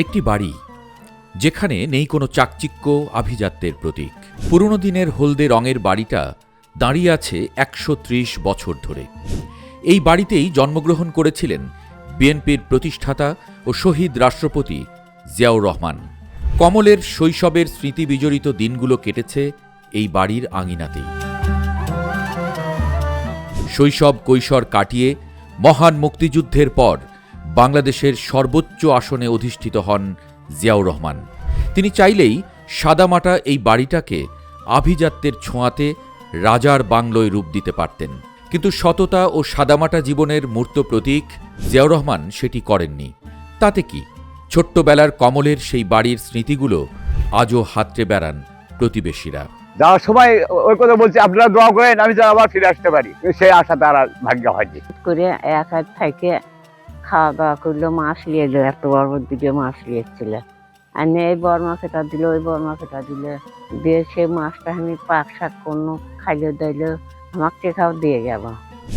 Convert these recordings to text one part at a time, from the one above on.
একটি বাড়ি যেখানে নেই কোনো চাকচিক্য, আভিজাত্যের প্রতীক। পুরনো দিনের হলদে রঙের বাড়িটা দাঁড়িয়ে আছে ১৩০ বছর ধরে। এই বাড়িতেই জন্মগ্রহণ করেছিলেন বিএনপির প্রতিষ্ঠাতা ও শহীদ রাষ্ট্রপতি জিয়াউর রহমান। কমলের শৈশবের স্মৃতি বিজড়িত দিনগুলো কেটেছে এই বাড়ির আঙিনাতেই। শৈশব কৈশোর কাটিয়ে মহান মুক্তিযুদ্ধের পর বাংলাদেশের সর্বোচ্চ আসনে অধিষ্ঠিত হন জিয়াউর রহমান। তিনি চাইলেই সাদামাটা এই বাড়িটাকে আভিজাত্যের ছোঁয়াতে রাজার বাংলোয় রূপ দিতে পারতেন, কিন্তু সততা ও সাদামাটা জীবনের মূর্ত প্রতীক জিয়াউর রহমান সেটি করেননি। তাতে কি, ছোট্টবেলার কমলের সেই বাড়ির স্মৃতিগুলো আজও হাতড়ে বেড়ান প্রতিবেশীরা। যাওয়ার সময় ওই কথা বলছি, আপনারা দোয়া করেন আমি যেন আবার ফিরে আসতে পারি, সেই আশা তার আর ভাগ্য হয়নি। করে এক হাত থেকে খাওয়া দাওয়া করলো, মাছ নিয়ে এলো, এত বড় দিকে মাছ নিয়েছিল, আর এই বড় মাছটা দিল, ওই বড় মাছটা দিল, দিয়ে সেই মাছটা আমি পাক শাক করলো, খাইলে দিল, আমাকে টেকাও দিয়ে গেল।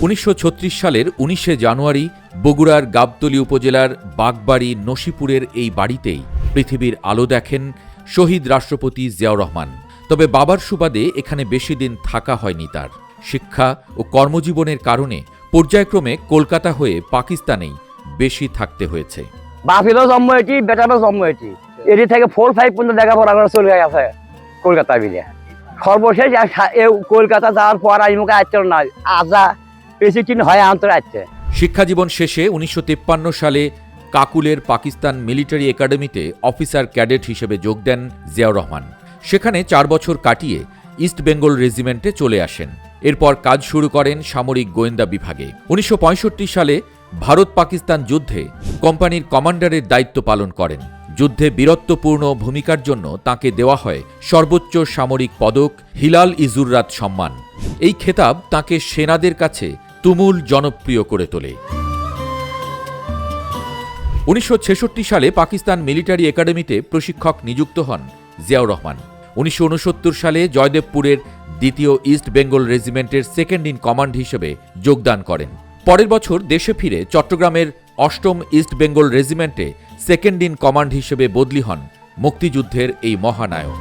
১৯৩৬ সালের ১৯শে জানুয়ারি বগুড়ার গাবতলী উপজেলার বাগবাড়ি নসিপুরের এই বাড়িতেই পৃথিবীর আলো দেখেন শহীদ রাষ্ট্রপতি জিয়াউর রহমান। তবে বাবার সুবাদে এখানে বেশি দিন থাকা হয়নি তার। শিক্ষা ও কর্মজীবনের কারণে পর্যায়ক্রমে কলকাতা হয়ে পাকিস্তানেই বেশি থাকতে হয়েছে। বাপেরও জন্ম হয়েছি, বেটারও জন্ম হয়েছি, এটি থেকে 4-5 পর্যন্ত লেখাপড়া করে চলে গেছে কলকাতা মিলে। সর্বশেষ কলকাতা যাওয়ার পর আমি মুখে আসছিল না, আজা বেশি কিন হয় আন্তর আসছে। শিক্ষাজীবন শেষে ১৯৫৩ সালে কাকুলের পাকিস্তান মিলিটারি একাডেমিতে অফিসার ক্যাডেট হিসেবে যোগ দেন জিয়াউর রহমান। সেখানে ৪ বছর কাটিয়ে ইস্ট বেঙ্গল রেজিমেন্টে চলে আসেন। এরপর কাজ শুরু করেন সামরিক গোয়েন্দা বিভাগে। ১৯৬৫ সালে ভারত পাকিস্তান যুদ্ধে কোম্পানির কমান্ডারের দায়িত্ব পালন করেন। যুদ্ধে বীরত্বপূর্ণ ভূমিকার জন্য তাঁকে দেওয়া হয় সর্বোচ্চ সামরিক পদক হিলাল ইজুররাত সম্মান। এই খেতাব তাঁকে সেনাদের কাছে তুমুল জনপ্রিয় করে তোলে। ১৯৬৬ সালে পাকিস্তান মিলিটারি একাডেমিতে প্রশিক্ষক নিযুক্ত হন জিয়াউর রহমান। ১৯৬৯ সালে জয়দেবপুরের দ্বিতীয় ইস্ট বেঙ্গল রেজিমেন্টের সেকেন্ড ইন কমান্ড হিসেবে যোগদান করেন। পরের বছর দেশে ফিরে চট্টগ্রামের ৮ম ইস্ট বেঙ্গল রেজিমেন্টে সেকেন্ড ইন কমান্ড হিসেবে বদলি হন মুক্তিযুদ্ধের এই মহানায়ক।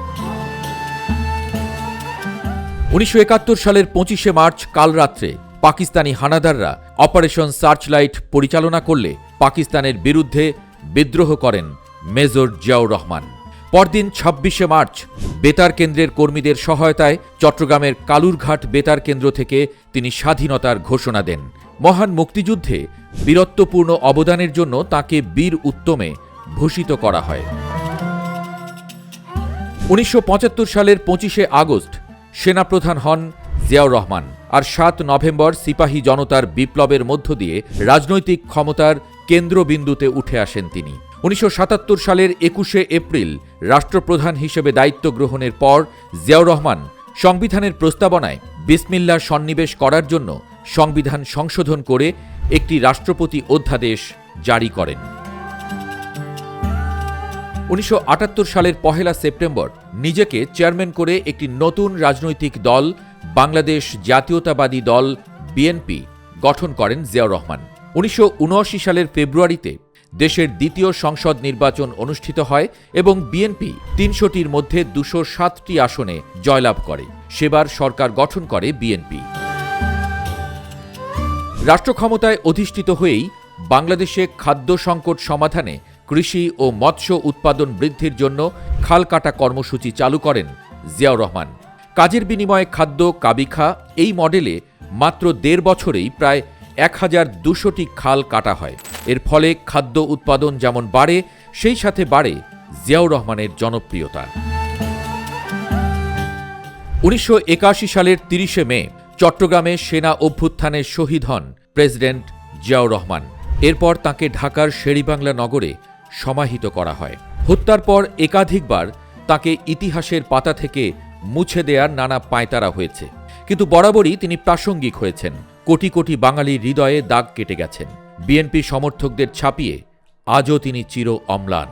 ১৯৭১ সালের ২৫শে মার্চ কালরাত্রে পাকিস্তানি হানাদাররা অপারেশন সার্চলাইট পরিচালনা করলে পাকিস্তানের বিরুদ্ধে বিদ্রোহ করেন মেজর জিয়াউর রহমান। পরদিন ২৬শে মার্চ বেতার কেন্দ্রের কর্মীদের সহায়তায় চট্টগ্রামের কালুরঘাট বেতার কেন্দ্র থেকে তিনি স্বাধীনতার ঘোষণা দেন। মহান মুক্তিযুদ্ধে বীরত্বপূর্ণ অবদানের জন্য তাঁকে বীর উত্তমে ভূষিত করা হয়। ১৯৭৫ সালের ২৫শে আগস্ট সেনাপ্রধান হন জিয়াউর রহমান, আর ৭ নভেম্বর সিপাহী জনতার বিপ্লবের মধ্য দিয়ে রাজনৈতিক ক্ষমতার কেন্দ্রবিন্দুতে উঠে আসেন তিনি। ১৯৭৭ সালের ২১শে এপ্রিল রাষ্ট্রপ্রধান হিসেবে দায়িত্ব গ্রহণের পর জিয়াউর রহমান সংবিধানের প্রস্তাবনায় বিসমিল্লাহ সন্নিবেশ করার জন্য সংবিধান সংশোধন করে একটি রাষ্ট্রপতি অধ্যাদেশ জারি করেন। ১৯৭৮ সালের ১ সেপ্টেম্বর নিজেকে চেয়ারম্যান করে একটি নতুন রাজনৈতিক দল বাংলাদেশ জাতীয়তাবাদী দল বিএনপি গঠন করেন জিয়াউর রহমান। ১৯৭৯ সালের ফেব্রুয়ারিতে দেশের দ্বিতীয় সংসদ নির্বাচন অনুষ্ঠিত হয় এবং বিএনপি ৩০০টির মধ্যে ২০৭টি আসনে জয়লাভ করে। সেবার সরকার গঠন করে বিএনপি। রাষ্ট্র ক্ষমতায় অধিষ্ঠিত হয়েই বাংলাদেশে খাদ্য সংকট সমাধানে কৃষি ও মৎস্য উৎপাদন বৃদ্ধির জন্য খাল কাটা কর্মসূচি চালু করেন জিয়াউর রহমান। কাজের বিনিময়ে খাদ্য কাবিখা এই মডেলে মাত্র ১.৫ বছরেই প্রায় ১,২০০টি খাল কাটা হয়। এর ফলে খাদ্য উৎপাদন যেমন বাড়ে, সেই সাথে বাড়ে জিয়াউর রহমানের জনপ্রিয়তা। ১৯৮১ সালের ৩০শে মে চট্টগ্রামে সেনা অভ্যুত্থানে শহীদ হন প্রেসিডেন্ট জিয়াউর রহমান। এরপর তাঁকে ঢাকার শেরেবাংলা নগরে সমাহিত করা হয়। হত্যার পর একাধিকবার তাঁকে ইতিহাসের পাতা থেকে মুছে দেওয়ার নানা পাঁয়তারা হয়েছে, কিন্তু বরাবরই তিনি প্রাসঙ্গিক হয়েছেন। কোটি কোটি বাঙালির হৃদয়ে দাগ কেটে গেছেন। বিএনপি সমর্থকদের ছাপিয়ে আজও তিনি চির অম্লান।